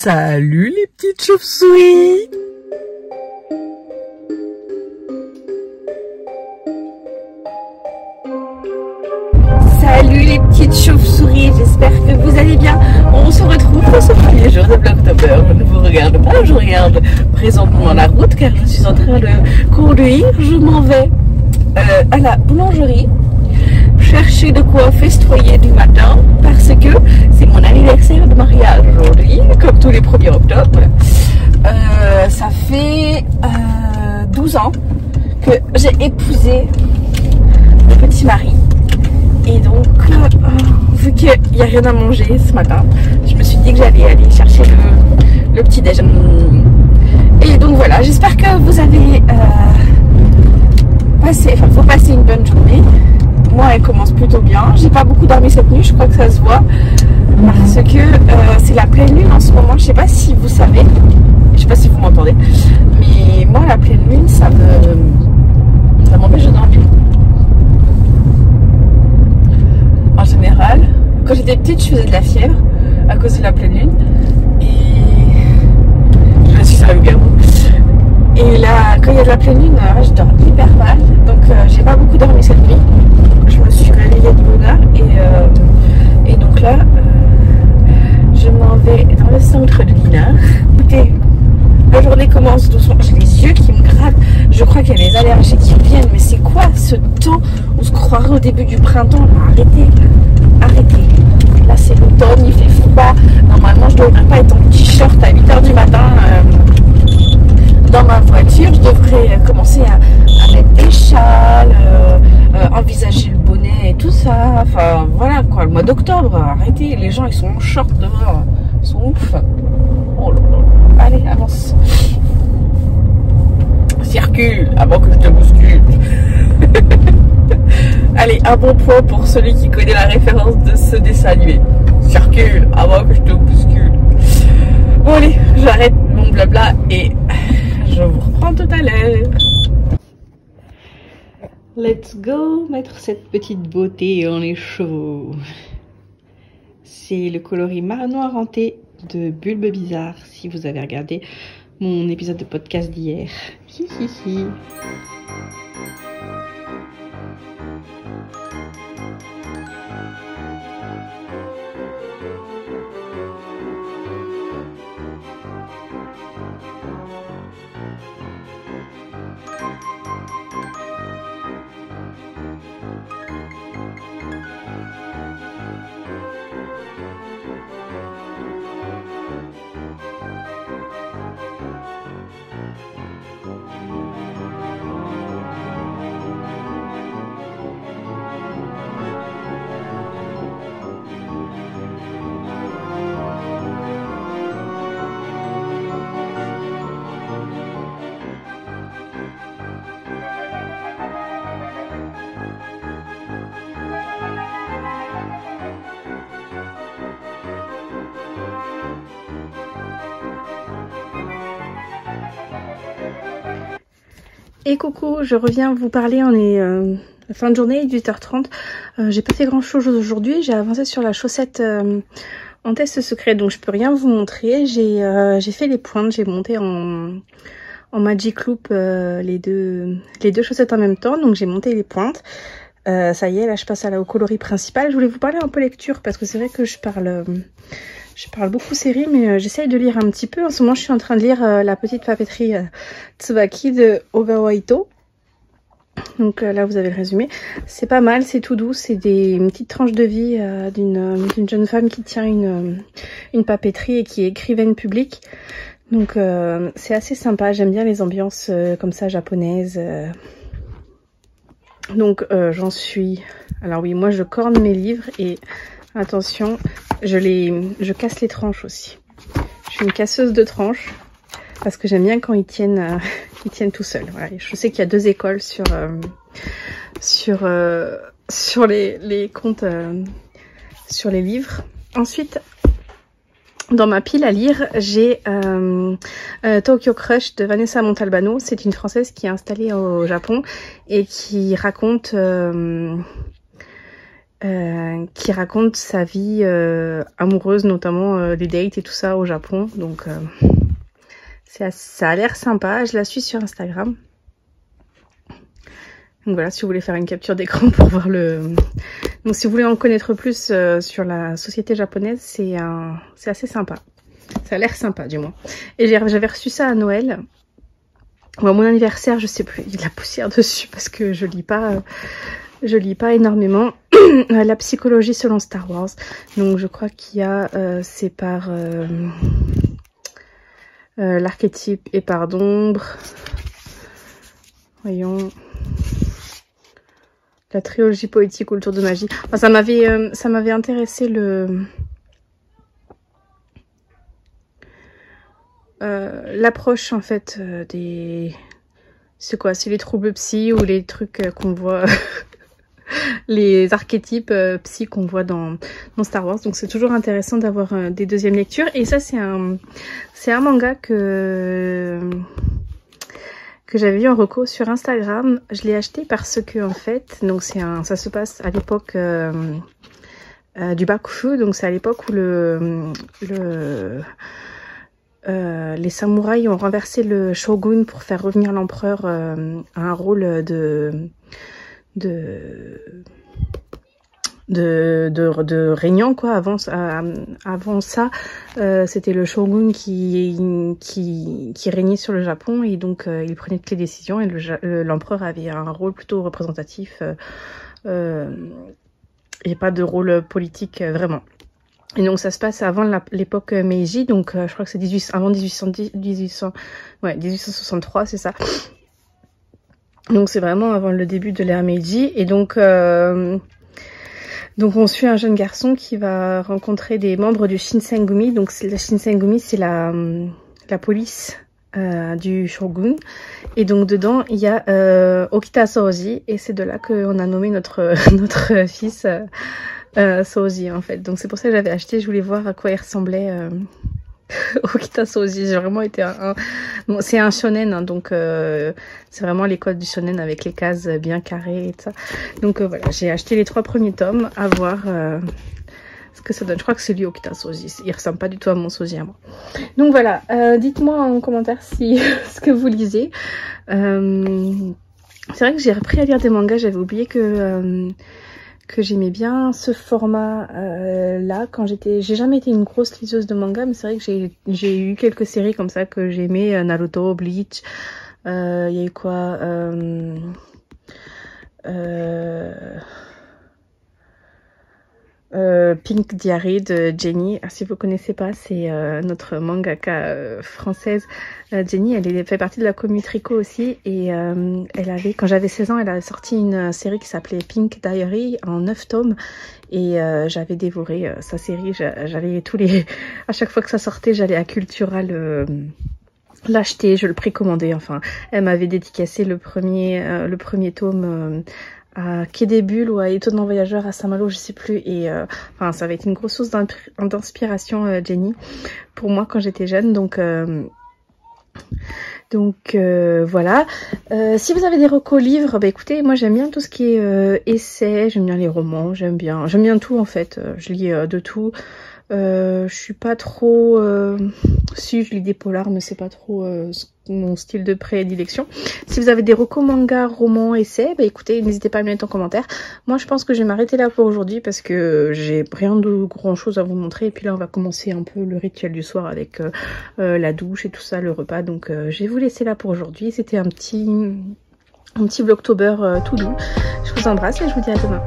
Salut les petites chauves-souris! Salut les petites chauves-souris, j'espère que vous allez bien. On se retrouve pour ce premier jour de Vlogtober. Je ne vous regarde pas, je regarde présentement la route car je suis en train de conduire. Je m'en vais à la boulangerie chercher de quoi festoyer du matin parce que c'est mon anniversaire de mariage aujourd'hui, comme tous les 1er octobre. Ça fait 12 ans que j'ai épousé mon petit mari. Et donc, vu qu'il n'y a rien à manger ce matin, je me suis dit que j'allais aller chercher le petit déjeuner. Et donc voilà, j'espère que vous avez vous passez une bonne journée. Moi, elle commence plutôt bien. J'ai pas beaucoup dormi cette nuit, je crois que ça se voit. Parce que c'est la pleine lune en ce moment. Je sais pas si vous savez, je sais pas si vous m'entendez. Mais moi, la pleine lune, ça m'empêche de dormir. En général, quand j'étais petite, je faisais de la fièvre à cause de la pleine lune. Et je me suis fait un garou. Et là, quand il y a de la pleine lune, je dors hyper mal. Donc, j'ai pas beaucoup dormi cette nuit. Je me suis réveillée de bonne heure. Et donc là, je m'en vais dans le centre de Lina. Écoutez, la journée commence doucement. J'ai les yeux qui me grattent. Je crois qu'il y a les allergies qui viennent. Mais c'est quoi ce temps? On se croirait au début du printemps. Arrêtez. Arrêtez. Là, c'est l'automne, il fait froid. Normalement, je ne devrais pas être en t-shirt à 8 h du matin dans ma voiture. Je devrais commencer à mettre des châles, envisager le bonnet et tout ça. Enfin, voilà quoi, le mois d'octobre. Arrêtez, les gens, ils sont en short dehors. Ils sont ouf. Oh là là. Allez, avance. Circule avant que je te bouscule. Allez, un bon point pour celui qui connaît la référence de ce dessin animé. Circule avant que je te bouscule. Bon allez, j'arrête mon blabla et je vous reprends tout à l'heure. Let's go mettre cette petite beauté en les chevaux. C'est le coloris marron argenté de Bulbe Bizarre, si vous avez regardé mon épisode de podcast d'hier. Hi hi hi. Et coucou, je reviens vous parler, on est fin de journée, 18 h 30. J'ai pas fait grand chose aujourd'hui, j'ai avancé sur la chaussette en test secret, donc je peux rien vous montrer. J'ai fait les pointes, j'ai monté en Magic Loop les deux chaussettes en même temps, donc j'ai monté les pointes. Ça y est, là je passe au coloris principal. Je voulais vous parler un peu lecture parce que c'est vrai que je parle beaucoup série, mais j'essaye de lire un petit peu. En ce moment, je suis en train de lire La petite papeterie Tsubaki de Ogawa-ito. Donc là, vous avez le résumé. C'est pas mal, c'est tout doux. C'est une petite tranche de vie d'une jeune femme qui tient une papeterie et qui est écrivaine publique. Donc c'est assez sympa. J'aime bien les ambiances comme ça japonaises. Donc j'en suis... Alors oui, moi je corne mes livres et... Attention, je casse les tranches aussi. Je suis une casseuse de tranches parce que j'aime bien quand ils tiennent tout seuls. Voilà. Je sais qu'il y a 2 écoles sur les comptes, sur les livres. Ensuite, dans ma pile à lire, j'ai Tokyo Crush de Vanessa Montalbano. C'est une Française qui est installée au Japon et qui raconte qui raconte sa vie amoureuse, notamment des dates et tout ça au Japon. Donc ça a l'air sympa, je la suis sur Instagram. Donc voilà, si vous voulez faire une capture d'écran pour voir le... Donc si vous voulez en connaître plus sur la société japonaise, c'est assez sympa. Ça a l'air sympa du moins. Et j'avais reçu ça à Noël. Ou à mon anniversaire, je sais plus, il y a de la poussière dessus parce que je lis pas énormément. La psychologie selon Star Wars. Donc je crois qu'il y a, c'est par l'archétype et par d'ombre. Voyons. La trilogie poétique ou le tour de magie. Enfin, ça m'avait intéressé l'approche en fait des... C'est quoi? C'est les troubles psy ou les trucs qu'on voit... les archétypes psy qu'on voit dans Star Wars. Donc c'est toujours intéressant d'avoir des deuxièmes lectures. Et ça c'est un manga que j'avais vu en reco sur Instagram. Je l'ai acheté parce que en fait, donc ça se passe à l'époque du Bakufu. Donc c'est à l'époque où les samouraïs ont renversé le shogun pour faire revenir l'empereur à un rôle de régnant quoi. Avant ça c'était le shogun qui régnait sur le Japon et donc il prenait toutes les décisions et l'empereur avait un rôle plutôt représentatif et pas de rôle politique vraiment. Et donc ça se passe avant l'époque Meiji, donc je crois que c'est avant 1863, c'est ça. Donc c'est vraiment avant le début de l'ère Meiji. Et donc on suit un jeune garçon qui va rencontrer des membres du Shinsengumi. Donc la Shinsengumi, c'est la police du shogun. Et donc dedans il y a Okita Soji et c'est de là qu'on a nommé notre fils Soji en fait. Donc c'est pour ça que j'avais acheté, je voulais voir à quoi il ressemblait Okita Soji. J'ai vraiment été bon, c'est un shonen hein, donc c'est vraiment les codes du shonen avec les cases bien carrées et tout ça. Donc voilà, j'ai acheté les 3 premiers tomes à voir ce que ça donne. Je crois que c'est lui Okita Soji, il ressemble pas du tout à mon Soji à moi. Donc voilà, dites-moi en commentaire si ce que vous lisez. C'est vrai que j'ai repris à lire des mangas, j'avais oublié que j'aimais bien ce format là quand j'ai jamais été une grosse liseuse de manga, mais c'est vrai que j'ai eu quelques séries comme ça que j'aimais, Naruto, Bleach, il y a eu quoi Pink Diary de Jenny. Si vous connaissez pas, c'est notre mangaka française. Jenny, elle fait partie de la commu tricot aussi et elle avait, quand j'avais 16 ans, elle a sorti une série qui s'appelait Pink Diary en 9 tomes et j'avais dévoré sa série. J'avais à chaque fois que ça sortait, j'allais à Cultura l'acheter, je le précommandais. Enfin, elle m'avait dédicacé le premier tome à Quai des Bulles ou à Étonnant Voyageur à Saint-Malo, je sais plus. Et enfin, ça avait été une grosse source d'inspiration, Jenny, pour moi quand j'étais jeune. Donc voilà. Si vous avez des recos livres, bah écoutez, moi j'aime bien tout ce qui est essai, j'aime bien les romans, j'aime bien tout en fait. Je lis de tout. Je suis pas trop... si, je lis des polars, mais c'est pas trop mon style de prédilection. Si vous avez des recos manga, romans, essais, bah écoutez, n'hésitez pas à me mettre en commentaire. Moi, je pense que je vais m'arrêter là pour aujourd'hui parce que j'ai rien de grand chose à vous montrer. Et puis là, on va commencer un peu le rituel du soir avec la douche et tout ça, le repas. Donc, je vais vous laisser là pour aujourd'hui. C'était un petit vlogtober tout doux. Je vous embrasse et je vous dis à demain.